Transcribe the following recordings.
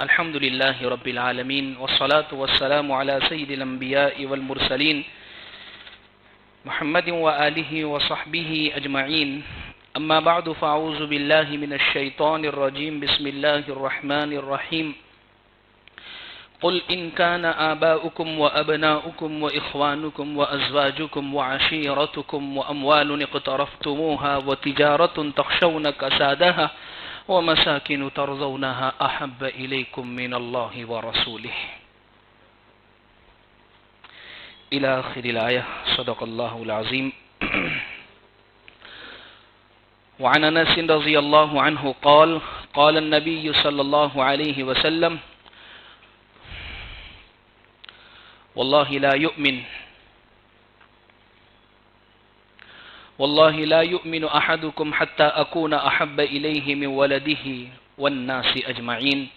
الحمد لله رب العالمين والصلاة والسلام على سيد الأنبياء والمرسلين محمد وآله وصحبه أجمعين أما بعد فأعوذ بالله من الشيطان الرجيم بسم الله الرحمن الرحيم قل إن كان آباؤكم وأبناؤكم وإخوانكم وأزواجكم وعشيرتكم وأموال اقترفتموها وتجارة تخشون كسادها ومساكن ترضونها أحب إليكم من الله ورسوله إلى آخر الآية صدق الله العظيم. وعن أنس رضي الله عنه قال قال النبي صلى الله عليه وسلم والله لا يؤمن أحدكم حتى أكون أحب إليه من ولده والناس أجمعين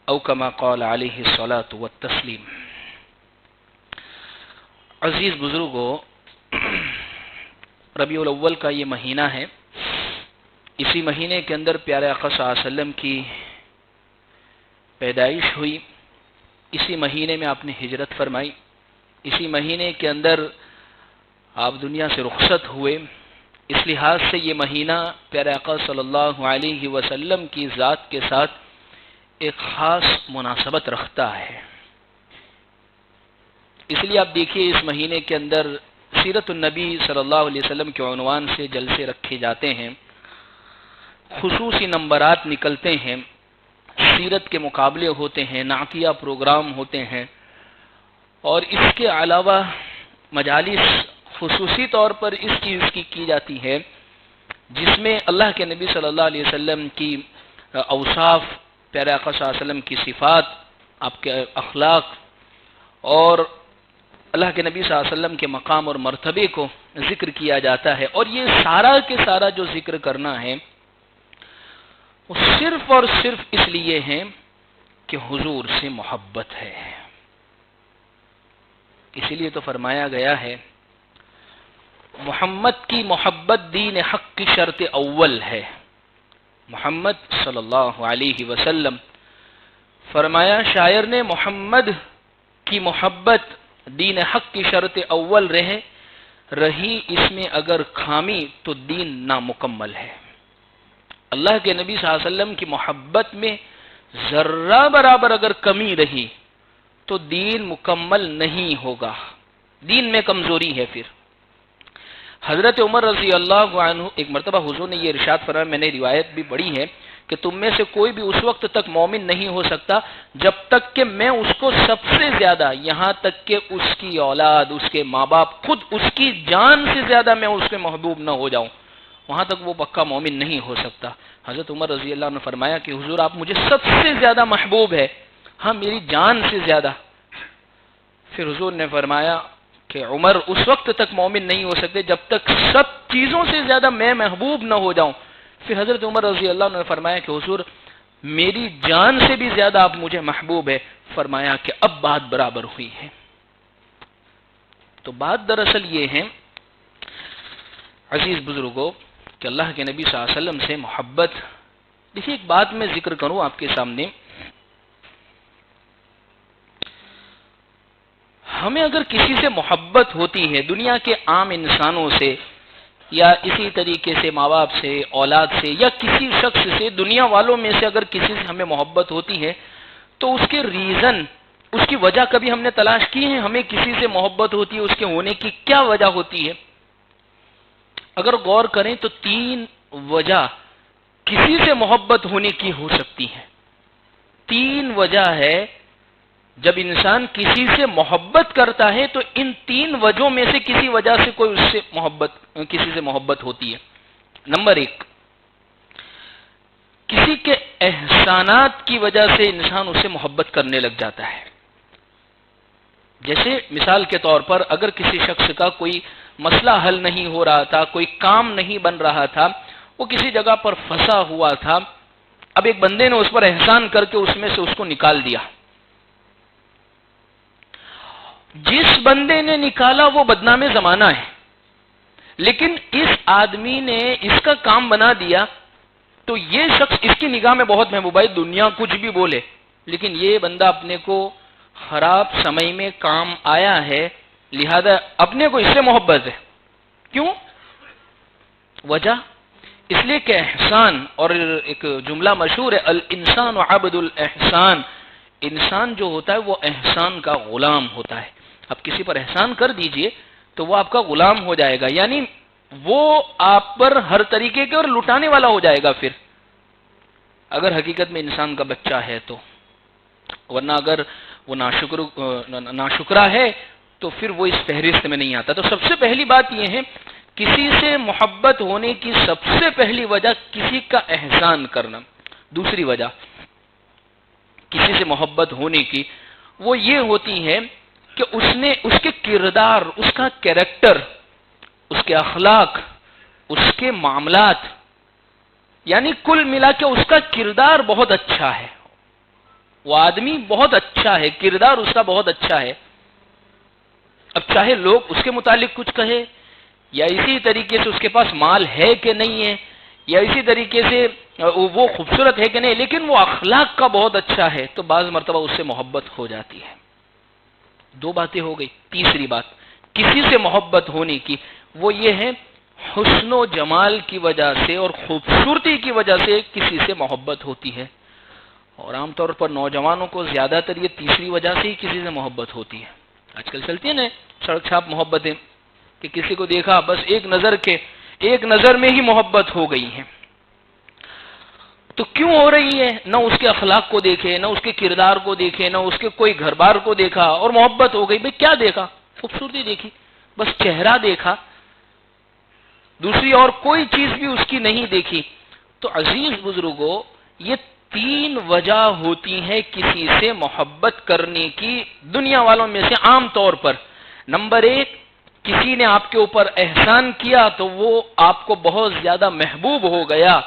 أو كما قال عليه الصلاة والتسليم. عزیز بزرگوں، ربیع الاول کا یہ مہینہ ہے. اسی مہینے کے اندر پیارے آقا صلی اللہ علیہ وسلم کی پیدائش ہوئی. اسی مہینے میں آپ نے ہجرت فرمائی. اسی مہینے کے اندر آپ دنیا سے رخصت ہوئے. اس لحاظ سے یہ مہینہ پیارے آقا صلی اللہ علیہ وسلم کی ذات کے ساتھ ایک خاص مناسبت رکھتا ہے. اس لیے آپ دیکھیے اس مہینے کے اندر سیرت النبی صلی اللہ علیہ وسلم کے عنوان سے جلسے رکھے جاتے ہیں، خصوصی نمبرات نکلتے ہیں، سیرت کے مقابلے ہوتے ہیں، نعتیہ پروگرام ہوتے ہیں، اور اس کے علاوہ مجالس خصوصی طور پر اس چیز کی جاتی ہے جس میں اللہ کے نبی صلی اللہ علیہ وسلم کی اوصاف، پیارے آقا صلی اللہ علیہ وسلم کی صفات، آپ کے اخلاق اور اللہ کے نبی صلی اللہ علیہ وسلم کے مقام اور مرتبے کو ذکر کیا جاتا ہے. اور یہ سارا کے سارا جو ذکر کرنا ہے وہ صرف اور صرف اس لیے ہے کہ حضور سے محبت ہے. اسی لیے تو فرمایا گیا ہے محمد کی محبت دین حق کی شرط اول ہے. محمد صلی اللہ علیہ وسلم فرمایا شاعر نے محمد کی محبت دین حق کی شرط اول رہی اس میں اگر خامی تو دین نامکمل ہے. اللہ کے نبی صلی اللہ علیہ وسلم کی محبت میں ذرہ برابر اگر کمی رہی تو دین مکمل نہیں ہوگا، دین میں کمزوری ہے. پھر حضرت عمر رضی اللہ عنہ ایک مرتبہ حضور نے یہ ارشاد فرمایا، میں نے روایت بھی پڑھی ہے کہ تم میں سے کوئی بھی اس وقت تک مومن نہیں ہو سکتا جب تک کہ میں اس کو سب سے زیادہ، یہاں تک کہ اس کی اولاد، اس کے ماں باپ، خود اس کی جان سے زیادہ میں اس کے محبوب نہ ہو جاؤں، وہاں تک وہ پکا مومن نہیں ہو سکتا. حضرت عمر رضی اللہ عنہ نے فرمایا کہ حضور آپ مجھے سب سے زیادہ محبوب ہے، ہاں میری جان سے زیادہ. پھر حضور نے فرمایا کہ عمر اس وقت تک مومن نہیں ہو سکتے جب تک سب چیزوں سے زیادہ میں محبوب نہ ہو جاؤں. پھر حضرت عمر رضی اللہ عنہ نے فرمایا کہ حضور میری جان سے بھی زیادہ آپ مجھے محبوب ہے. فرمایا کہ اب بات برابر ہوئی ہے. تو بات دراصل یہ ہے عزیز بزرگوں کہ اللہ کے نبی صلی اللہ علیہ وسلم سے محبت. دیکھیے ایک بات میں ذکر کروں آپ کے سامنے، ہمیں اگر کسی سے محبت ہوتی ہے دنیا کے عام انسانوں سے یا اسی طریقے سے ماں باپ سے، اولاد سے، یا کسی شخص سے، دنیا والوں میں سے اگر کسی سے ہمیں محبت ہوتی ہے تو اس کے ریزن، اس کی وجہ کبھی ہم نے تلاش کی ہے؟ ہمیں کسی سے محبت ہوتی ہے اس کے ہونے کی کیا وجہ ہوتی ہے؟ اگر غور کریں تو 3 وجہ کسی سے محبت ہونے کی ہو سکتی ہے. 3 وجہ ہے جب انسان کسی سے محبت کرتا ہے تو ان 3 وجہوں میں سے کسی وجہ سے کسی سے محبت ہوتی ہے. نمبر 1، کسی کے احسانات کی وجہ سے انسان اس سے محبت کرنے لگ جاتا ہے. جیسے مثال کے طور پر اگر کسی شخص کا کوئی مسئلہ حل نہیں ہو رہا تھا، کوئی کام نہیں بن رہا تھا، وہ کسی جگہ پر پھنسا ہوا تھا، اب ایک بندے نے اس پر احسان کر کے اس میں سے اس کو نکال دیا. جس بندے نے نکالا وہ بدنام زمانہ ہے، لیکن اس آدمی نے اس کا کام بنا دیا تو یہ شخص اس کی نگاہ میں بہت محبوب ہے. دنیا کچھ بھی بولے لیکن یہ بندہ اپنے کو خراب سمے میں کام آیا ہے، لہذا اپنے کو اس سے محبت ہے. کیوں؟ وجہ اس لیے کہ احسان، اور ایک جملہ مشہور ہے، الانسان عبد الاحسان، انسان جو ہوتا ہے وہ احسان کا غلام ہوتا ہے. آپ کسی پر احسان کر دیجئے تو وہ آپ کا غلام ہو جائے گا، یعنی وہ آپ پر ہر طریقے کے اور لٹانے والا ہو جائے گا پھر، اگر حقیقت میں انسان کا بچہ ہے تو. ورنہ اگر وہ ناشکرا ہے تو پھر وہ اس فہرست میں نہیں آتا. تو سب سے پہلی بات یہ ہے، کسی سے محبت ہونے کی سب سے پہلی وجہ کسی کا احسان کرنا. دوسری وجہ کسی سے محبت ہونے کی وہ یہ ہوتی ہے کہ اس کے کردار، اس کا کیریکٹر، اس کے اخلاق، اس کے معاملات، یعنی کل ملا کے اس کا کردار بہت اچھا ہے. وہ آدمی بہت اچھا ہے، کردار اس کا بہت اچھا ہے. اب چاہے لوگ اس کے متعلق کچھ کہے، یا اسی طریقے سے اس کے پاس مال ہے کہ نہیں ہے، یا اسی طریقے سے وہ خوبصورت ہے کہ نہیں، لیکن وہ اخلاق کا بہت اچھا ہے، تو بعض مرتبہ اس سے محبت ہو جاتی ہے. دو باتیں ہو گئی. تیسری بات کسی سے محبت ہونے کی وہ یہ ہے، حسن و جمال کی وجہ سے اور خوبصورتی کی وجہ سے کسی سے محبت ہوتی ہے. اور عام طور پر نوجوانوں کو زیادہ تر یہ تیسری وجہ سے ہی کسی سے محبت ہوتی ہے. آج کل چلتی ہیں نا سڑک چھاپ محبتیں، کہ کسی کو دیکھا بس ایک نظر میں ہی محبت ہو گئی ہے. تو کیوں ہو رہی ہے؟ نہ اس کے اخلاق کو دیکھے، نہ اس کے کردار کو دیکھے، نہ اس کے کوئی گھر بار کو دیکھا اور محبت ہو گئی. بھئی کیا دیکھا؟ خوبصورتی دیکھی، بس چہرہ دیکھا، دوسری اور کوئی چیز بھی اس کی نہیں دیکھی. تو عزیز بزرگوں، یہ تین وجہ ہوتی ہیں کسی سے محبت کرنے کی دنیا والوں میں سے عام طور پر. نمبر ایک، کسی نے آپ کے اوپر احسان کیا تو وہ آپ کو بہت زیادہ محبوب ہو گیا،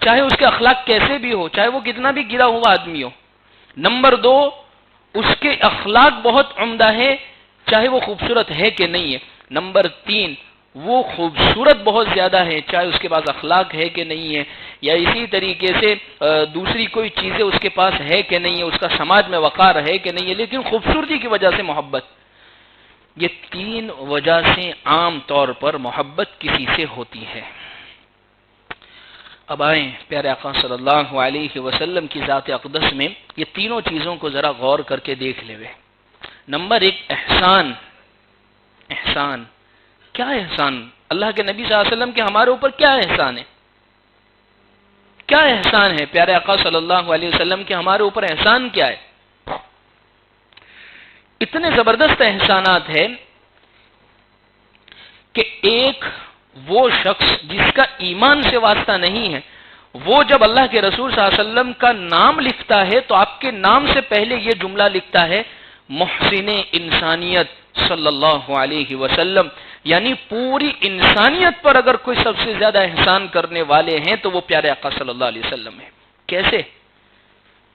چاہے اس کے اخلاق کیسے بھی ہو، چاہے وہ کتنا بھی گرا ہوا آدمی ہو. نمبر دو، اس کے اخلاق بہت عمدہ ہے، چاہے وہ خوبصورت ہے کہ نہیں ہے. نمبر تین، وہ خوبصورت بہت زیادہ ہے، چاہے اس کے پاس اخلاق ہے کہ نہیں ہے، یا اسی طریقے سے دوسری کوئی چیزیں اس کے پاس ہے کہ نہیں ہے، اس کا سماج میں وقار ہے کہ نہیں ہے، لیکن خوبصورتی کی وجہ سے محبت. یہ تین وجہ سے عام طور پر محبت کسی سے ہوتی ہے. اب آئیں پیارے آقا صلی اللہ علیہ وسلم کی ذات اقدس میں یہ تینوں چیزوں کو ذرا غور کر کے دیکھ لے. نمبر ایک، احسان. احسان کیا احسان؟ اللہ کے نبی صلی اللہ علیہ وسلم کے ہمارے اوپر کیا احسان ہے؟ کیا احسان ہے پیارے آقا صلی اللہ علیہ وسلم کے ہمارے اوپر؟ احسان کیا ہے؟ اتنے زبردست احسانات ہیں کہ ایک وہ شخص جس کا ایمان سے واسطہ نہیں ہے، وہ جب اللہ کے رسول صلی اللہ علیہ وسلم کا نام لکھتا ہے تو آپ کے نام سے پہلے یہ جملہ لکھتا ہے، محسن انسانیت صلی اللہ علیہ وسلم. یعنی پوری انسانیت پر اگر کوئی سب سے زیادہ احسان کرنے والے ہیں تو وہ پیارے آقا صلی اللہ علیہ وسلم ہیں. کیسے؟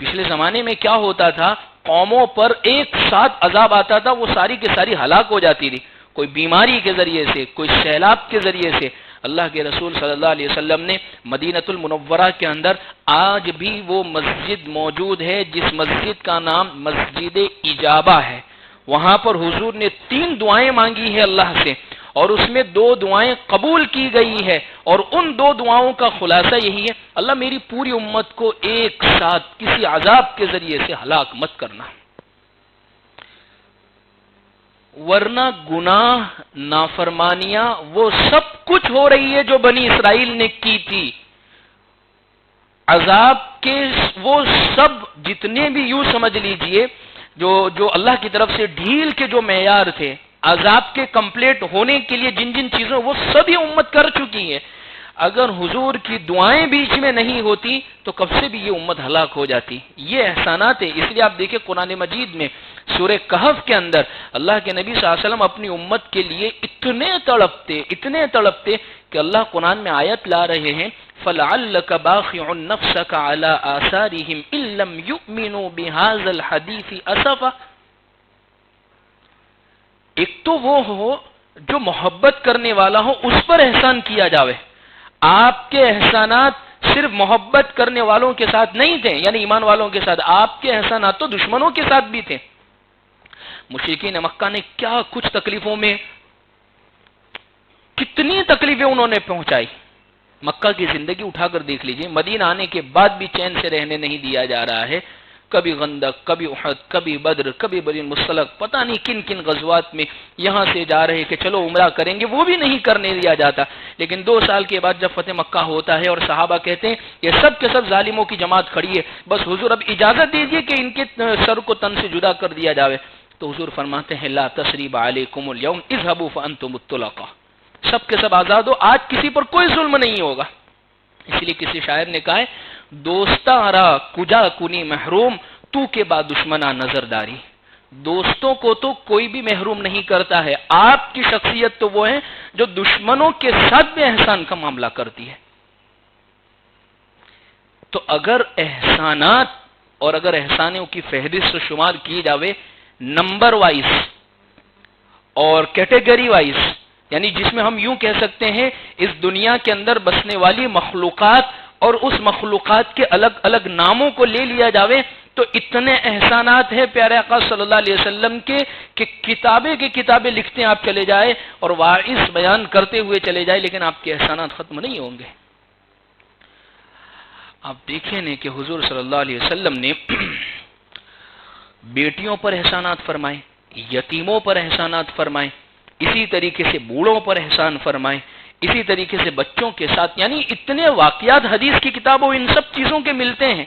پچھلے زمانے میں کیا ہوتا تھا، قوموں پر ایک ساتھ عذاب آتا تھا، وہ ساری کی ساری ہلاک ہو جاتی تھی، کوئی بیماری کے ذریعے سے، کوئی سیلاب کے ذریعے سے. اللہ کے رسول صلی اللہ علیہ وسلم نے مدینۃ المنورہ کے اندر آج بھی وہ مسجد موجود ہے جس مسجد کا نام مسجد اجابہ ہے. وہاں پر حضور نے 3 دعائیں مانگی ہے اللہ سے، اور اس میں 2 دعائیں قبول کی گئی ہے، اور ان 2 دعاؤں کا خلاصہ یہی ہے، اللہ میری پوری امت کو ایک ساتھ کسی عذاب کے ذریعے سے ہلاک مت کرنا، ورنہ گناہ، نافرمانیاں وہ سب کچھ ہو رہی ہے جو بنی اسرائیل نے کی تھی. عذاب کے وہ سب جتنے بھی، یوں سمجھ لیجئے، جو اللہ کی طرف سے ڈھیل کے جو معیار تھے عذاب کے کمپلیٹ ہونے کے لیے، جن جن چیزوں وہ سب یہ امت کر چکی ہے. اگر حضور کی دعائیں بیچ میں نہیں ہوتی تو کب سے بھی یہ امت ہلاک ہو جاتی. یہ احسانات ہے. اس لیے آپ دیکھیں قرآن مجید میں سورہ کہف کے اندر اللہ کے نبی صلی اللہ علیہ وسلم اپنی امت کے لیے اتنے تڑپتے کہ اللہ قرآن میں آیت لا رہے ہیں، فَلَعَلَّكَ بَاخِعٌ نَفْسَكَ عَلَىٰ آثَارِهِمْ إِن لَّمْ يُؤْمِنُوا بِهَٰذَا الْحَدِيثِ أَسَفًا. ایک تو وہ ہو جو محبت کرنے والا ہو، اس پر احسان کیا جاوے. آپ کے احسانات صرف محبت کرنے والوں کے ساتھ نہیں تھے، یعنی ایمان والوں کے ساتھ، آپ کے احسانات تو دشمنوں کے ساتھ بھی تھے۔ مشرکین مکہ نے کیا کچھ تکلیفوں میں، کتنی تکلیفیں انہوں نے پہنچائی۔ مکہ کی زندگی اٹھا کر دیکھ لیجئے، مدینہ آنے کے بعد بھی چین سے رہنے نہیں دیا جا رہا ہے۔ کبھی غندق، کبھی احد، کبھی بدر، کبھی بنی المصطلق، پتہ نہیں کن کن غزوات میں یہاں سے جا رہے کہ چلو عمرہ کریں گے، وہ بھی نہیں کرنے دیا جاتا۔ لیکن 2 سال کے بعد جب فتح مکہ ہوتا ہے اور صحابہ کہتے ہیں یہ سب کے سب ظالموں کی جماعت کھڑی ہے، بس حضور اب اجازت دیجئے کہ ان کے سر کو تن سے جدا کر دیا جاوے، تو حضور فرماتے ہیں لا تثریب علیکم اليوم اذهبوا فانتم الطلقاء، سب کے سب آزاد ہو، آج کسی پر کوئی ظلم نہیں ہوگا۔ اس لیے کسی شاعر نے کہا ہے دوستا را کجا کنی محروم تو کے بعد دشمنا نظرداری، دوستوں کو تو کوئی بھی محروم نہیں کرتا ہے، آپ کی شخصیت تو وہ ہے جو دشمنوں کے ساتھ بھی احسان کا معاملہ کرتی ہے۔ تو اگر احسانات اور اگر احسانوں کی فہرست شمار کی جاوے نمبر وائز اور کیٹیگری وائز، یعنی جس میں ہم یوں کہہ سکتے ہیں اس دنیا کے اندر بسنے والی مخلوقات اور اس مخلوقات کے الگ الگ ناموں کو لے لیا جاوے، تو اتنے احسانات ہیں پیارے آقا صلی اللہ علیہ وسلم کے کہ کتابیں کی کتابیں لکھتے ہیں آپ چلے جائے اور واعظ بیان کرتے ہوئے چلے جائے، لیکن آپ کے احسانات ختم نہیں ہوں گے۔ آپ دیکھیں نا کہ حضور صلی اللہ علیہ وسلم نے بیٹیوں پر احسانات فرمائے، یتیموں پر احسانات فرمائے، اسی طریقے سے بوڑھوں پر احسان فرمائے، اسی طریقے سے بچوں کے ساتھ، یعنی اتنے واقعات حدیث کی کتابوں ان سب چیزوں کے ملتے ہیں،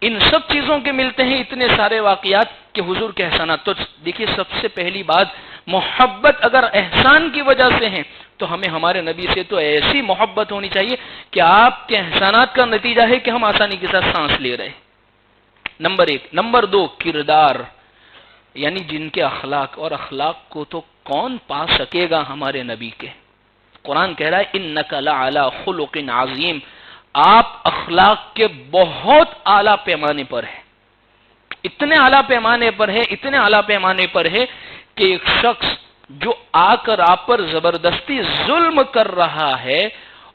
ان سب چیزوں کے ملتے ہیں اتنے سارے واقعات کہ حضور کے احسانات۔ تو دیکھیے سب سے پہلی بات، محبت اگر احسان کی وجہ سے ہے تو ہمیں ہمارے نبی سے تو ایسی محبت ہونی چاہیے کہ آپ کے احسانات کا نتیجہ ہے کہ ہم آسانی کے ساتھ سانس لے رہے ہیں، نمبر 1۔ نمبر 2 کردار، یعنی جن کے اخلاق، اور اخلاق کو تو کون پا سکے گا ہمارے نبی کے۔ قرآن کہہ رہا ہے انک لعلی خلق عظیم، آپ اخلاق کے بہت اعلیٰ پیمانے پر ہیں، اتنے اعلیٰ پیمانے پر ہے، اتنے اعلیٰ پیمانے پر ہے کہ ایک شخص جو آ کر آپ پر زبردستی ظلم کر رہا ہے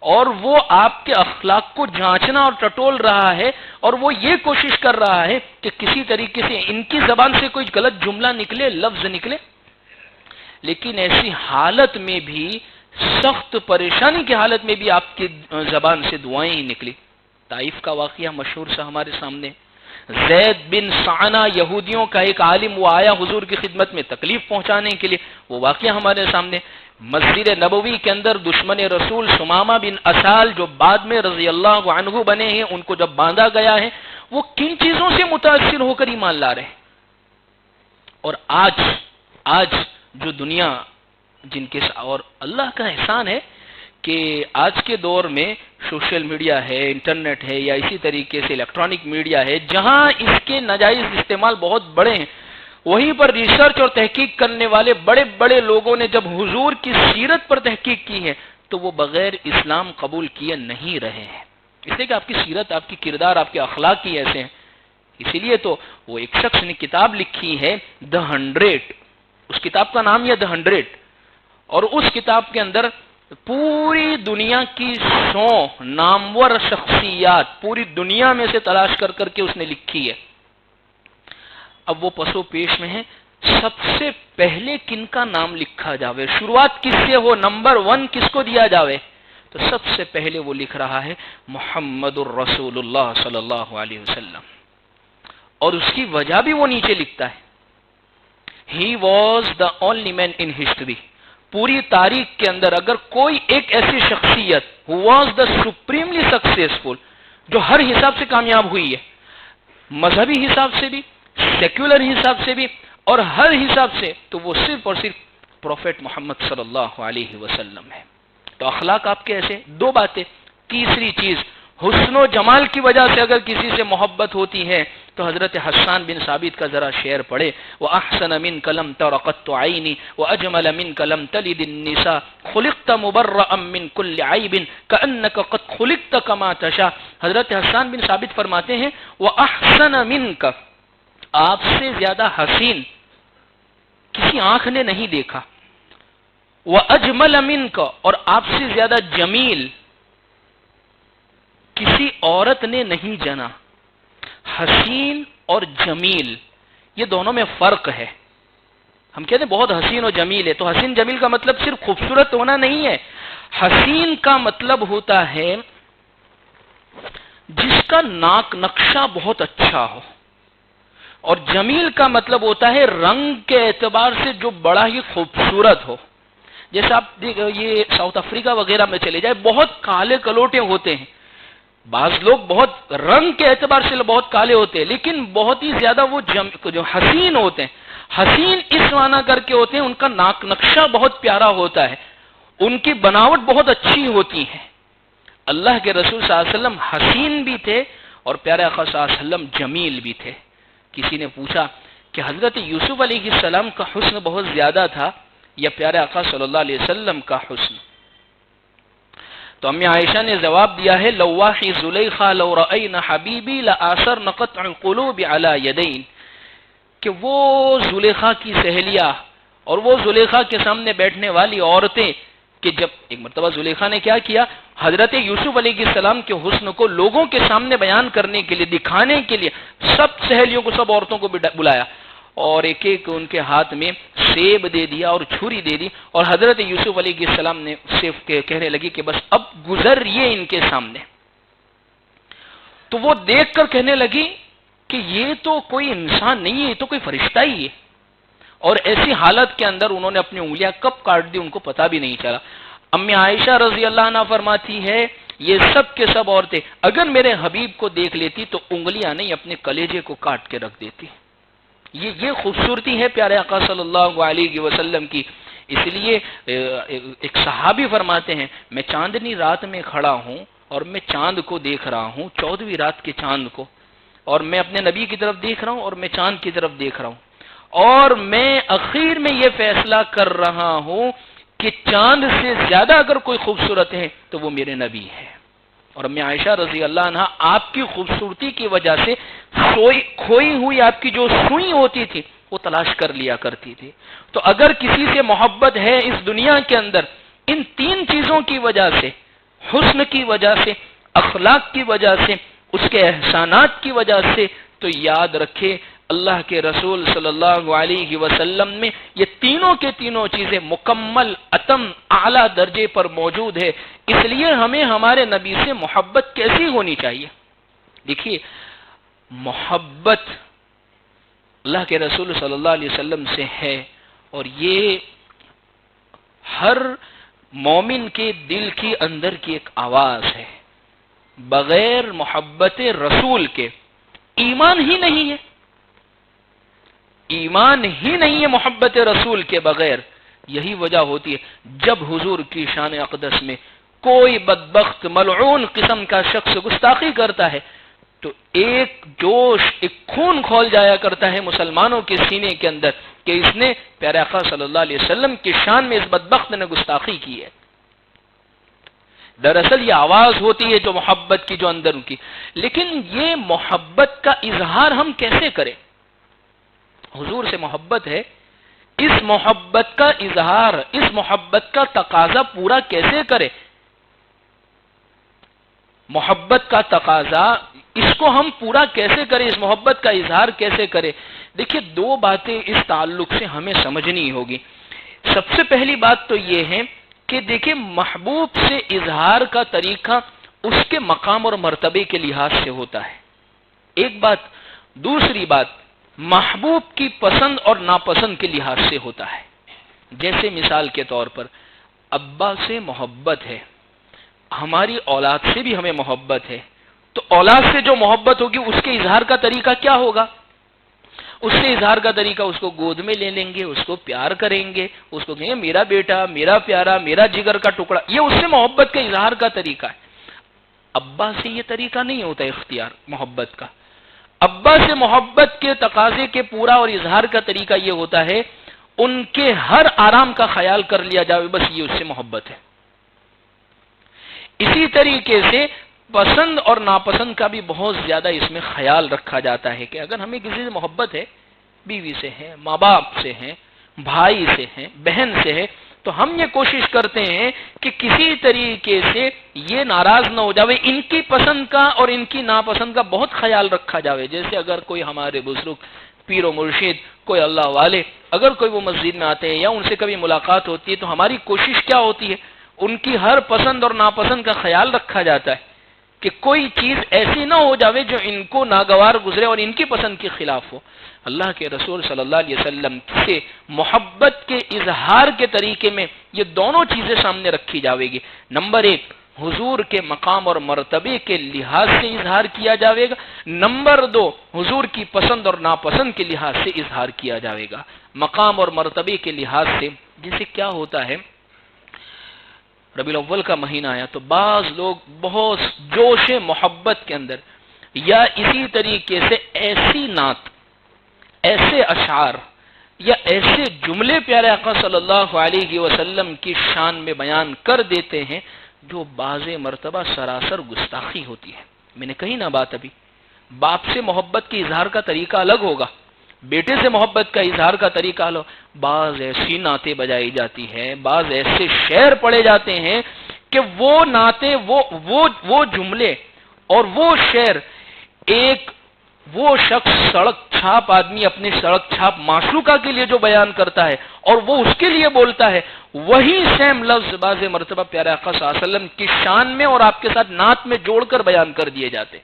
اور وہ آپ کے اخلاق کو جانچنا اور ٹٹول رہا ہے اور وہ یہ کوشش کر رہا ہے کہ کسی طریقے سے ان کی زبان سے کوئی غلط جملہ نکلے، لفظ نکلے، لیکن ایسی حالت میں بھی، سخت پریشانی کی حالت میں بھی آپ کی زبان سے دعائیں ہی نکلی۔ طائف کا واقعہ مشہور سا ہمارے سامنے، زید بن سعنہ یہودیوں کا ایک عالم، وہ آیا حضور کی خدمت میں تکلیف پہنچانے کے لیے، وہ واقعہ ہمارے سامنے۔ مسجد نبوی کے اندر دشمن رسول سمامہ بن اسال جو بعد میں رضی اللہ عنہ بنے ہیں، ان کو جب باندھا گیا ہے، وہ کن چیزوں سے متاثر ہو کر ایمان لا رہے ہیں۔ اور آج جو دنیا جن کے، اور اللہ کا احسان ہے کہ آج کے دور میں سوشل میڈیا ہے، انٹرنیٹ ہے، یا اسی طریقے سے الیکٹرانک میڈیا ہے، جہاں اس کے ناجائز استعمال بہت بڑے ہیں، وہیں پر ریسرچ اور تحقیق کرنے والے بڑے بڑے لوگوں نے جب حضور کی سیرت پر تحقیق کی ہے تو وہ بغیر اسلام قبول کیے نہیں رہے ہیں، اس لیے کہ آپ کی سیرت، آپ کی کردار، آپ کے اخلاق ہی ایسے ہیں۔ اسی لیے تو وہ ایک شخص نے کتاب لکھی ہے The 100، اس کتاب کا نام ہے The 100، اور اس کتاب کے اندر پوری دنیا کی 100 نامور شخصیات پوری دنیا میں سے تلاش کر کر کے اس نے لکھی ہے۔ اب وہ پسو پیش میں ہے، سب سے پہلے کن کا نام لکھا جاوے، شروعات کس سے ہو، نمبر 1 کس کو دیا جاوے، تو سب سے پہلے وہ لکھ رہا ہے محمد الرسول اللہ صلی اللہ علیہ وسلم، اور اس کی وجہ بھی وہ نیچے لکھتا ہے، He was the only man in history، پوری تاریخ کے اندر اگر کوئی ایک ایسی شخصیت who was the supremely successful، جو ہر حساب سے کامیاب ہوئی ہے، مذہبی حساب سے بھی، سیکولر حساب سے بھی، اور ہر حساب سے، تو وہ صرف اور صرف پروفیٹ محمد صلی اللہ علیہ وسلم ہے۔ تو اخلاق آپ کے ایسے، 2 باتیں۔ تیسری چیز، حسن و جمال کی وجہ سے اگر کسی سے محبت ہوتی ہے تو حضرت حسان بن ثابت کا ذرا شعر پڑھے، وَأَحْسَنَ مِنْكَ لَمْ تَرَ قَطُّ عَيْنِي وَأَجْمَلَ مِنْكَ لَمْ تَلِدِ النِّسَاءُ خُلِقْتَ مُبَرَّأً مِنْ كُلِّ عَيْبٍ كَأَنَّكَ قَدْ خُلِقْتَ كَمَا تَشَاءُ۔ حضرت حسان بن ثابت فرماتے ہیں وَأَحْسَنَ مِنْكَ، آپ سے زیادہ حسین کسی آنکھ نے نہیں دیکھا، وَأَجْمَلَ مِنْكَ، اور آپ سے زیادہ جمیل کسی عورت نے نہیں جنا۔ حسین اور جمیل یہ دونوں میں فرق ہے۔ ہم کہتے ہیں بہت حسین اور جمیل ہے، تو حسین جمیل کا مطلب صرف خوبصورت ہونا نہیں ہے۔ حسین کا مطلب ہوتا ہے جس کا ناک نقشہ بہت اچھا ہو، اور جمیل کا مطلب ہوتا ہے رنگ کے اعتبار سے جو بڑا ہی خوبصورت ہو۔ جیسے آپ یہ ساؤتھ افریقہ وغیرہ میں چلے جائے، بہت کالے کلوٹے ہوتے ہیں، بعض لوگ بہت رنگ کے اعتبار سے بہت کالے ہوتے ہیں، لیکن بہت ہی زیادہ وہ جو حسین ہوتے ہیں، حسین اس معنی کر کے ہوتے ہیں ان کا ناک نقشہ بہت پیارا ہوتا ہے، ان کی بناوٹ بہت اچھی ہوتی ہے۔ اللہ کے رسول صلی اللہ علیہ وسلم حسین بھی تھے اور پیارے آقا صلی اللہ علیہ وسلم جمیل بھی تھے۔ کسی نے پوچھا کہ حضرت یوسف علیہ السلام کا حسن بہت زیادہ تھا یا پیارے آقا صلی اللہ علیہ وسلم کا حسن؟ تو امی عائشہ نے جواب دیا ہے لواحی زلیخا لو رأینا حبیبی لآثرن قطع القلوب علی یدین، کہ وہ زلیخا کی سہیلیاں اور وہ زلیخا کے سامنے بیٹھنے والی عورتیں، کہ جب ایک مرتبہ زلیخا نے کیا کیا، حضرت یوسف علیہ السلام کے حسن کو لوگوں کے سامنے بیان کرنے کے لیے، دکھانے کے لیے سب سہیلیوں کو، سب عورتوں کو بلایا اور ایک ایک ان کے ہاتھ میں سیب دے دیا اور چھری دے دی، اور حضرت یوسف علیہ السلام نے صرف کہنے لگی کہ بس اب گزریے ان کے سامنے۔ تو وہ دیکھ کر کہنے لگی کہ یہ تو کوئی انسان نہیں ہے، یہ تو کوئی فرشتہ ہی ہے، اور ایسی حالت کے اندر انہوں نے اپنی انگلیاں کب کاٹ دی ان کو پتا بھی نہیں چلا۔ امی عائشہ رضی اللہ عنہ فرماتی ہے یہ سب کے سب عورتیں اگر میرے حبیب کو دیکھ لیتی تو انگلیاں نہیں اپنے کلیجے کو کاٹ کے رکھ دیتی۔ یہ خوبصورتی ہے پیارے آقا صلی اللہ علیہ وسلم کی۔ اس لیے ایک صحابی فرماتے ہیں میں چاندنی رات میں کھڑا ہوں اور میں چاند کو دیکھ رہا ہوں، 14ویں رات کے چاند کو، اور میں اپنے نبی کی طرف دیکھ رہا ہوں اور میں چاند کی طرف دیکھ رہا ہوں، اور میں اخیر میں یہ فیصلہ کر رہا ہوں کہ چاند سے زیادہ اگر کوئی خوبصورت ہے تو وہ میرے نبی ہے۔ اور امی عائشہ رضی اللہ عنہ آپ کی خوبصورتی کی وجہ سے کھوئی ہوئی آپ کی جو سوئی ہوتی تھی وہ تلاش کر لیا کرتی تھی۔ تو اگر کسی سے محبت ہے اس دنیا کے اندر ان 3 چیزوں کی وجہ سے، حسن کی وجہ سے، اخلاق کی وجہ سے، اس کے احسانات کی وجہ سے، تو یاد رکھے اللہ کے رسول صلی اللہ علیہ وسلم میں یہ تینوں کے تینوں چیزیں مکمل اتم اعلیٰ درجے پر موجود ہے۔ اس لیے ہمیں ہمارے نبی سے محبت کیسی ہونی چاہیے؟ دیکھیے محبت اللہ کے رسول صلی اللہ علیہ وسلم سے ہے، اور یہ ہر مومن کے دل کی اندر کی ایک آواز ہے۔ بغیر محبت رسول کے ایمان ہی نہیں ہے، ایمان ہی نہیں ہے محبت رسول کے بغیر۔ یہی وجہ ہوتی ہے جب حضور کی شان اقدس میں کوئی بدبخت ملعون قسم کا شخص گستاخی کرتا ہے تو ایک جوش، ایک خون کھول جایا کرتا ہے مسلمانوں کے سینے کے اندر کہ اس نے پیارے آقا صلی اللہ علیہ وسلم کی شان میں اس بدبخت نے گستاخی کی ہے۔ دراصل یہ آواز ہوتی ہے جو محبت کی، جو اندر کی۔ لیکن یہ محبت کا اظہار ہم کیسے کریں؟ حضور سے محبت ہے، اس محبت کا اظہار، اس محبت کا تقاضا پورا کیسے کرے؟ محبت کا تقاضا اس کو ہم پورا کیسے کریں، اس محبت کا اظہار کیسے کریں؟ دیکھیے 2 باتیں اس تعلق سے ہمیں سمجھنی ہوگی۔ سب سے پہلی بات تو یہ ہے کہ دیکھیں محبوب سے اظہار کا طریقہ اس کے مقام اور مرتبے کے لحاظ سے ہوتا ہے، ایک بات۔ دوسری بات محبوب کی پسند اور ناپسند کے لحاظ سے ہوتا ہے۔ جیسے مثال کے طور پر ابا سے محبت ہے، ہماری اولاد سے بھی ہمیں محبت ہے، تو اولاد سے جو محبت ہوگی اس کے اظہار کا طریقہ کیا ہوگا؟ اس سے اظہار کا طریقہ اس کو گود میں لے لیں گے، اس کو پیار کریں گے، اس کو کہیں گے میرا بیٹا، میرا پیارا، میرا جگر کا ٹکڑا، یہ اس سے محبت کے اظہار کا طریقہ ہے۔ ابا سے یہ طریقہ نہیں ہوتا اختیار محبت کا۔ ابا سے محبت کے تقاضے کے پورا اور اظہار کا طریقہ یہ ہوتا ہے ان کے ہر آرام کا خیال کر لیا جائے، بس یہ اس سے محبت ہے۔ اسی طریقے سے پسند اور ناپسند کا بھی بہت زیادہ اس میں خیال رکھا جاتا ہے کہ اگر ہمیں کسی سے محبت ہے، بیوی سے ہے، ماں باپ سے ہے، بھائی سے ہے، بہن سے ہے، تو ہم یہ کوشش کرتے ہیں کہ کسی طریقے سے یہ ناراض نہ ہو جاوے، ان کی پسند کا اور ان کی ناپسند کا بہت خیال رکھا جاوے. جیسے اگر کوئی ہمارے بزرگ پیر و مرشد، کوئی اللہ والے، اگر کوئی وہ مسجد میں آتے ہیں یا ان سے کبھی ملاقات ہوتی ہے تو ہماری کوشش کیا ہوتی ہے، ان کی ہر پسند اور ناپسند کا خیال رکھا جاتا ہے کہ کوئی چیز ایسی نہ ہو جاوے جو ان کو ناگوار گزرے اور ان کی پسند کے خلاف ہو. اللہ کے رسول صلی اللہ علیہ وسلم سے محبت کے اظہار کے طریقے میں یہ دونوں چیزیں سامنے رکھی جاوے گی. نمبر 1 حضور کے مقام اور مرتبے کے لحاظ سے اظہار کیا جاوے گا. نمبر 2 حضور کی پسند اور ناپسند کے لحاظ سے اظہار کیا جاوے گا. مقام اور مرتبے کے لحاظ سے جیسے کیا ہوتا ہے، ربیع الاول کا مہینہ آیا تو بعض لوگ بہت جوش محبت کے اندر یا اسی طریقے سے ایسی نعت، ایسے اشعار یا ایسے جملے پیارے آقا صلی اللہ علیہ وسلم کی شان میں بیان کر دیتے ہیں جو بعض مرتبہ سراسر گستاخی ہوتی ہے. میں نے کہی نا بات، ابھی باپ سے محبت کے اظہار کا طریقہ الگ ہوگا، بیٹے سے محبت کا اظہار کا طریقہ الگ. بعض ایسی نعتیں بجائی جاتی ہیں، بعض ایسے شعر پڑھے جاتے ہیں کہ وہ نعتیں، وہ جملے اور وہ شعر ایک وہ شخص سڑک چھاپ آدمی اپنے سڑک چھاپ معشوقہ کے لیے جو بیان کرتا ہے اور وہ اس کے لیے بولتا ہے، وہی سیم لفظ بعض مرتبہ پیارے آقا صلی اللہ علیہ وسلم کی شان میں اور آپ کے ساتھ نعت میں جوڑ کر بیان کر دیے جاتے.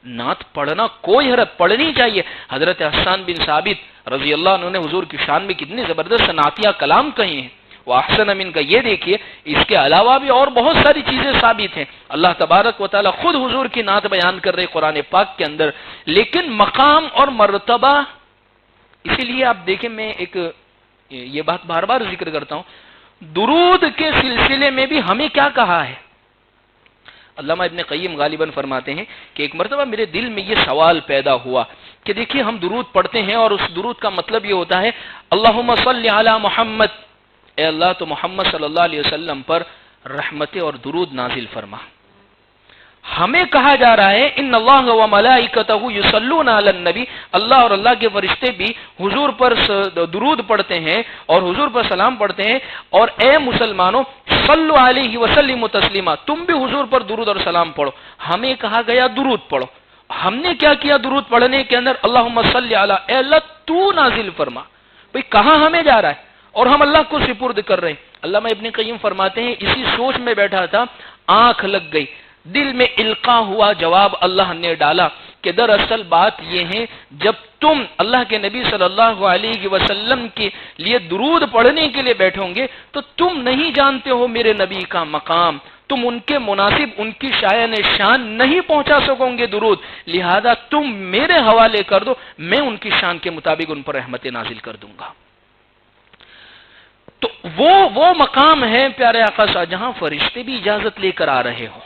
نعت پڑھنا کوئی حرج، پڑھنی چاہیے. حضرت حسان بن ثابت رضی اللہ عنہ نے حضور کی شان میں کتنے زبردست نعتیہ کلام کہے ہیں. وہ احسن من کا یہ دیکھیے، اس کے علاوہ بھی اور بہت ساری چیزیں ثابت ہیں. اللہ تبارک و تعالی خود حضور کی نعت بیان کر رہے قرآن پاک کے اندر. لیکن مقام اور مرتبہ، اسی لیے آپ دیکھیں، میں ایک یہ بات بار بار ذکر کرتا ہوں، درود کے سلسلے میں بھی ہمیں کیا کہا ہے. علامہ ابن قیم غالباً فرماتے ہیں کہ ایک مرتبہ میرے دل میں یہ سوال پیدا ہوا کہ دیکھیے ہم درود پڑھتے ہیں اور اس درود کا مطلب یہ ہوتا ہے اللہم صلی علی محمد، اے اللہ تو محمد صلی اللہ علیہ وسلم پر رحمت اور درود نازل فرما. ہمیں کہا جا رہا ہے ان اللہ و ملائکتہ یصلون علی النبی، اللہ اور اللہ کے فرشتے بھی حضور پر درود پڑھتے ہیں اور حضور پر سلام پڑھتے ہیں، اور اے مسلمانوں صلو علیہ وسلم تسلیما، تم بھی حضور پر درود اور سلام پڑھو. ہمیں کہا گیا درود پڑھو، ہم نے کیا کیا درود پڑھنے کے اندر اللہم صلی علی، اے اللہ تو نازل فرما. بھئی کہاں ہمیں جا رہا ہے اور ہم اللہ کو سپرد کر رہے ہیں. علامہ ابن قیم فرماتے ہیں اسی سوچ میں بیٹھا تھا، آنکھ لگ گئی، دل میں القا ہوا، جواب اللہ نے ڈالا کہ دراصل بات یہ ہے جب تم اللہ کے نبی صلی اللہ علیہ وسلم کے لیے درود پڑھنے کے لیے بیٹھو گے تو تم نہیں جانتے ہو میرے نبی کا مقام، تم ان کے مناسب ان کی شایان شان نہیں پہنچا سکو گے درود، لہذا تم میرے حوالے کر دو، میں ان کی شان کے مطابق ان پر رحمت نازل کر دوں گا. تو وہ مقام ہے پیارے آقا صاحب جہاں فرشتے بھی اجازت لے کر آ رہے ہو.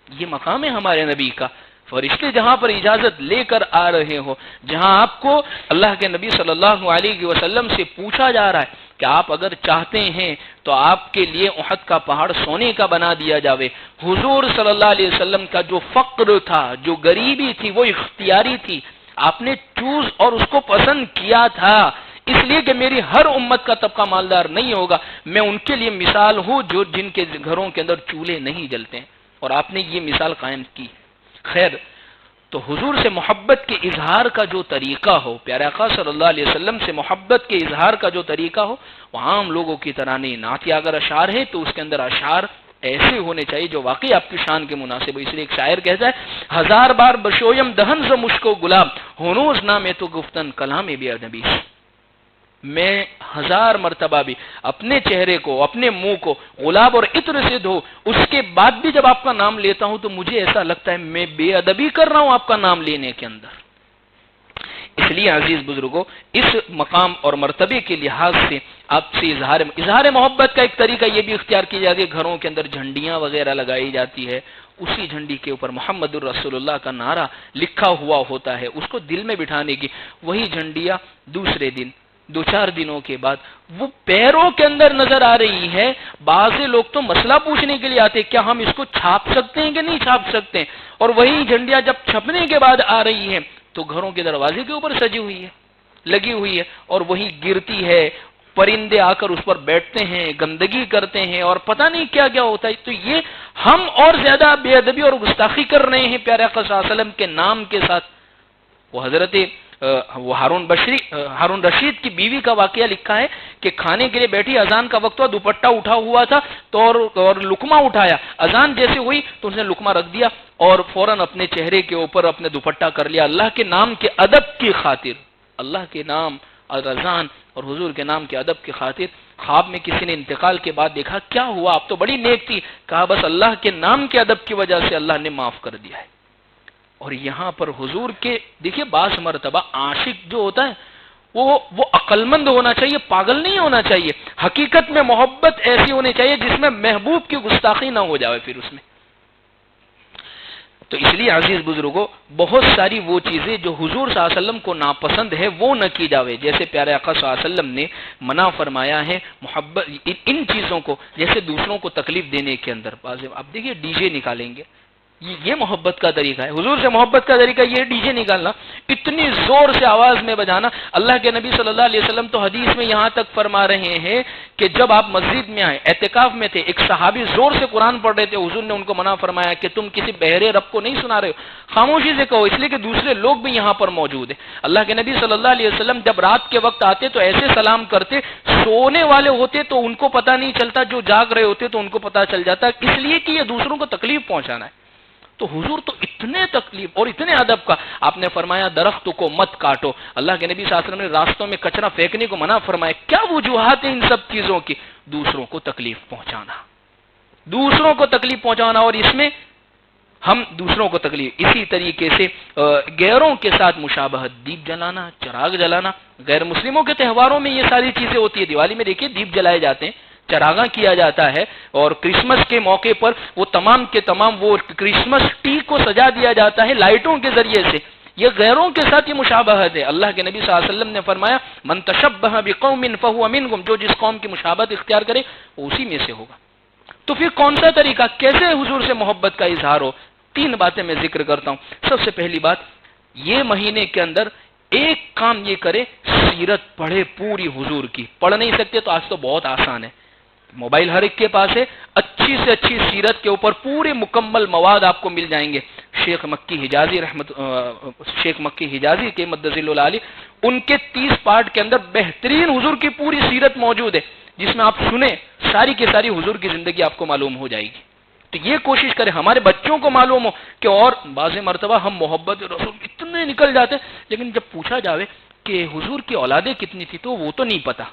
یہ مقام ہے ہمارے نبی کا، فرشتے جہاں پر اجازت لے کر آ رہے ہو، جہاں آپ کو اللہ کے نبی صلی اللہ علیہ وسلم سے پوچھا جا رہا ہے کہ آپ اگر چاہتے ہیں تو آپ کے لیے احد کا پہاڑ سونے کا بنا دیا جاوے. حضور صلی اللہ علیہ وسلم کا جو فقر تھا، جو غریبی تھی، وہ اختیاری تھی، آپ نے چوز اور اس کو پسند کیا تھا، اس لیے کہ میری ہر امت کا طبقہ مالدار نہیں ہوگا، میں ان کے لیے مثال ہوں جو جن کے گھروں کے اندر چولہے نہیں جلتے ہیں، اور آپ نے یہ مثال قائم کی. خیر، تو حضور سے محبت کے اظہار کا جو طریقہ ہو، پیارے آقا صلی اللہ علیہ وسلم سے محبت کے اظہار کا جو طریقہ ہو، وہ عام لوگوں کی طرح نہیں. نعتیہ اگر اشعار ہے تو اس کے اندر اشعار ایسے ہونے چاہیے جو واقعی آپ کی شان کے مناسب ہو. اس لیے ایک شاعر کہتا ہے ہزار بار بشویم دہن ز مشک و گلاب، ہنوز نامے تو گفتن کلام بے ادبی. میں ہزار مرتبہ بھی اپنے چہرے کو، اپنے منہ کو گلاب اور عطر سے دھو، اس کے بعد بھی جب آپ کا نام لیتا ہوں تو مجھے ایسا لگتا ہے میں بے ادبی کر رہا ہوں آپ کا نام لینے کے اندر. اس لیے عزیز بزرگوں، اس مقام اور مرتبے کے لحاظ سے آپ سے اظہار محبت کا ایک طریقہ یہ بھی اختیار کیا جاتا ہے، گھروں کے اندر جھنڈیاں وغیرہ لگائی جاتی ہے، اسی جھنڈی کے اوپر محمد الرسول اللہ کا نعرہ لکھا ہوا ہوتا ہے، اس کو دل میں بٹھانے کی. وہی جھنڈیاں دوسرے دن، 2-4 دنوں کے بعد وہ پیروں کے اندر نظر آ رہی ہے. بعض لوگ تو مسئلہ پوچھنے کے لیے آتے کیا ہم اس کو چھاپ سکتے ہیں کہ نہیں چھاپ سکتے ہیں، اور وہی جھنڈیاں جب چھپنے کے بعد آ رہی ہیں تو گھروں کے دروازے کے اوپر سجی ہوئی ہے، لگی ہوئی ہے، اور وہی گرتی ہے پرندے آ کر اس پر بیٹھتے ہیں، گندگی کرتے ہیں اور پتہ نہیں کیا کیا ہوتا ہے. تو یہ ہم اور زیادہ بے ادبی اور گستاخی کر رہے ہیں پیارے آقا صلی اللہ علیہ وسلم کے نام کے ساتھ. وہ حضرت ہارون رشید کی بیوی کا واقعہ لکھا ہے کہ کھانے کے لیے بیٹھی، اذان کا وقت ہوا، دوپٹہ اٹھا ہوا تھا تو اور لقمہ اٹھایا، اذان جیسے ہوئی تو اس نے لقمہ رکھ دیا اور فوراً اپنے چہرے کے اوپر اپنے دوپٹہ کر لیا. اللہ کے نام کے ادب کی خاطر، اللہ کے نام اور اذان اور حضور کے نام کے ادب کی خاطر. خواب میں کسی نے انتقال کے بعد دیکھا، کیا ہوا؟ آپ تو بڑی نیک تھی. کہا بس اللہ کے نام کے ادب کی وجہ سے اللہ نے معاف کر دیا ہے. اور یہاں پر حضور کے دیکھیے بعض مرتبہ عاشق جو ہوتا ہے وہ عقل مند ہونا چاہیے، پاگل نہیں ہونا چاہیے. حقیقت میں محبت ایسی ہونی چاہیے جس میں محبوب کی گستاخی نہ ہو جائے پھر اس میں. تو اس لیے عزیز بزرگوں، بہت ساری وہ چیزیں جو حضور صلی اللہ علیہ وسلم کو ناپسند ہے وہ نہ کی جاوے. جیسے پیارے آقا صلی اللہ علیہ وسلم نے منع فرمایا ہے محبت ان چیزوں کو، جیسے دوسروں کو تکلیف دینے کے اندر. اب دیکھیے ڈی جے نکالیں گے، یہ محبت کا طریقہ ہے. حضور سے محبت کا طریقہ یہ ڈی جے نکالنا، اتنی زور سے آواز میں بجانا. اللہ کے نبی صلی اللہ علیہ وسلم تو حدیث میں یہاں تک فرما رہے ہیں کہ جب آپ مسجد میں آئے، اعتکاف میں تھے، ایک صحابی زور سے قرآن پڑھ رہے تھے، حضور نے ان کو منع فرمایا کہ تم کسی بہرے رب کو نہیں سنا رہے ہو، خاموشی سے کہو، اس لیے کہ دوسرے لوگ بھی یہاں پر موجود ہیں. اللہ کے نبی صلی اللہ علیہ وسلم جب رات کے وقت آتے تو ایسے سلام کرتے، سونے والے ہوتے تو ان کو پتہ نہیں چلتا، جو جاگ رہے ہوتے تو ان کو پتہ چل جاتا، اس لیے کہ یہ دوسروں کو تکلیف پہنچانا ہے. تو حضور تو اتنے تکلیف اور اتنے ادب کا. آپ نے فرمایا درختوں کو مت کاٹو. اللہ کے نبی صلی اللہ علیہ وسلم نے راستوں میں کچرا پھینکنے کو منع فرمایا. کیا وجوہات ہیں ان سب چیزوں کی؟ دوسروں کو تکلیف پہنچانا، دوسروں کو تکلیف پہنچانا. اور اس میں ہم دوسروں کو تکلیف، اسی طریقے سے غیروں کے ساتھ مشابہت، دیپ جلانا، چراغ جلانا. غیر مسلموں کے تہواروں میں یہ ساری چیزیں ہوتی ہے. دیوالی میں دیکھیے دیپ جلائے جاتے ہیں، چراغاں کیا جاتا ہے، اور کرسمس کے موقع پر وہ تمام کے تمام وہ کرسمس ٹی کو سجا دیا جاتا ہے لائٹوں کے ذریعے سے. یہ غیروں کے ساتھ یہ مشابہت ہے. اللہ کے نبی صلی اللہ علیہ وسلم نے فرمایا من تشبہ بقوم فہو منہم، جو جس قوم کی مشابہت اختیار کرے وہ اسی میں سے ہوگا. تو پھر کون سا طریقہ، کیسے حضور سے محبت کا اظہار ہو؟ 3 باتیں میں ذکر کرتا ہوں. سب سے پہلی بات، یہ مہینے کے اندر ایک کام یہ کرے، سیرت پڑھے پوری حضور کی. پڑھ نہیں سکتے تو آج تو بہت آسان ہے، موبائل ہر ایک کے پاس ہے، اچھی سے اچھی سیرت کے اوپر پورے مکمل مواد آپ کو مل جائیں گے. شیخ مکی حجازی کے مدذل العالی، ان کے 30 پارٹ کے اندر بہترین حضور کی پوری سیرت موجود ہے، جس میں آپ سنیں ساری کی ساری حضور کی زندگی آپ کو معلوم ہو جائے گی. تو یہ کوشش کریں ہمارے بچوں کو معلوم ہو کہ. اور بعض مرتبہ ہم محبت رسول اتنے نکل جاتے ہیں، لیکن جب پوچھا جاوے کہ حضور کی اولادیں کتنی تھی تو وہ تو نہیں پتا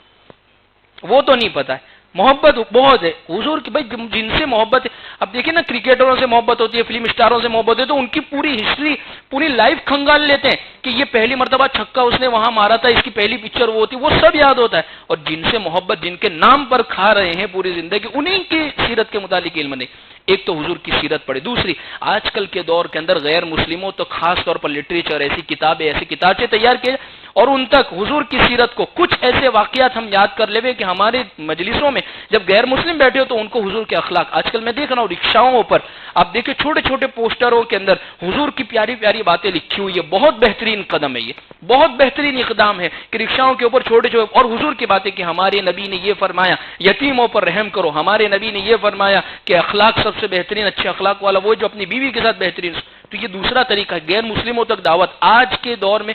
ہے. محبت بہت ہے حضور کی، بھائی جن سے محبت ہے. اب دیکھیں نا، کرکٹروں سے محبت ہوتی ہے، فلم اسٹاروں سے محبت ہے، تو ان کی پوری ہسٹری، پوری لائف کھنگال لیتے ہیں کہ یہ پہلی مرتبہ چھکا اس نے وہاں مارا تھا، اس کی پہلی پکچر وہ ہوتی، وہ سب یاد ہوتا ہے. اور جن سے محبت، جن کے نام پر کھا رہے ہیں پوری زندگی، انہیں کی سیرت کے متعلق علم نہیں. ایک تو حضور کی سیرت پڑھے. دوسری، آج کل کے دور کے اندر غیر مسلموں تو خاص طور پر لٹریچر، ایسی کتابیں، ایسی کتابیں تیار کیے اور ان تک حضور کی سیرت کو کچھ ایسے واقعات ہم یاد کر لے کہ ہمارے مجلسوں میں جب غیر مسلم بیٹھے ہو تو ان کو حضور کے اخلاق. آج کل میں دیکھ رہا ہوں رکشاؤں پر آپ دیکھیں چھوٹے چھوٹے پوسٹروں کے اندر حضور کی پیاری پیاری باتیں لکھی ہوئی ہے. بہت بہترین قدم ہے، یہ بہت بہترین اقدام ہے کہ رکشاؤں کے اوپر چھوٹے چھوٹے اور حضور کی باتیں کہ ہمارے نبی نے یہ فرمایا یتیموں پر رحم کرو، ہمارے نبی نے یہ فرمایا کہ اخلاق سب سے بہترین اچھے اخلاق والا وہ جو اپنی بیوی کے ساتھ بہترین. تو یہ دوسرا طریقہ ہے غیر مسلموں تک دعوت. آج کے دور میں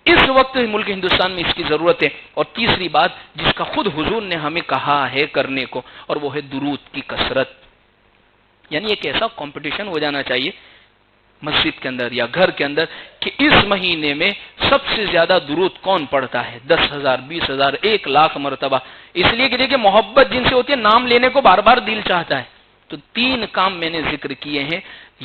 اس وقت ملک ہندوستان میں اس کی ضرورت ہے. اور تیسری بات جس کا خود حضور نے ہمیں کہا ہے کرنے کو، اور وہ ہے درود کی کثرت. یعنی ایک ایسا کمپٹیشن ہو جانا چاہیے مسجد کے اندر یا گھر کے اندر کہ اس مہینے میں سب سے زیادہ درود کون پڑھتا ہے، 10,000 20,000 1,00,000 مرتبہ. اس لیے کہ دیکھیں محبت جن سے ہوتی ہے، نام لینے کو بار بار دل چاہتا ہے. تو 3 کام میں نے ذکر کیے ہیں،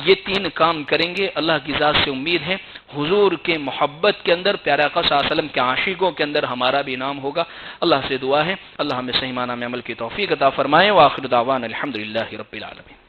یہ 3 کام کریں گے اللہ کی ذات سے امید ہے حضور کے محبت کے اندر، پیارے آقا صلی اللہ علیہ وسلم کے عاشقوں کے اندر ہمارا بھی نام ہوگا. اللہ سے دعا ہے اللہ ہمیں صحیح معنی میں عمل کی توفیق عطا فرمائے. وآخر دعوانا الحمدللہ رب العالمین.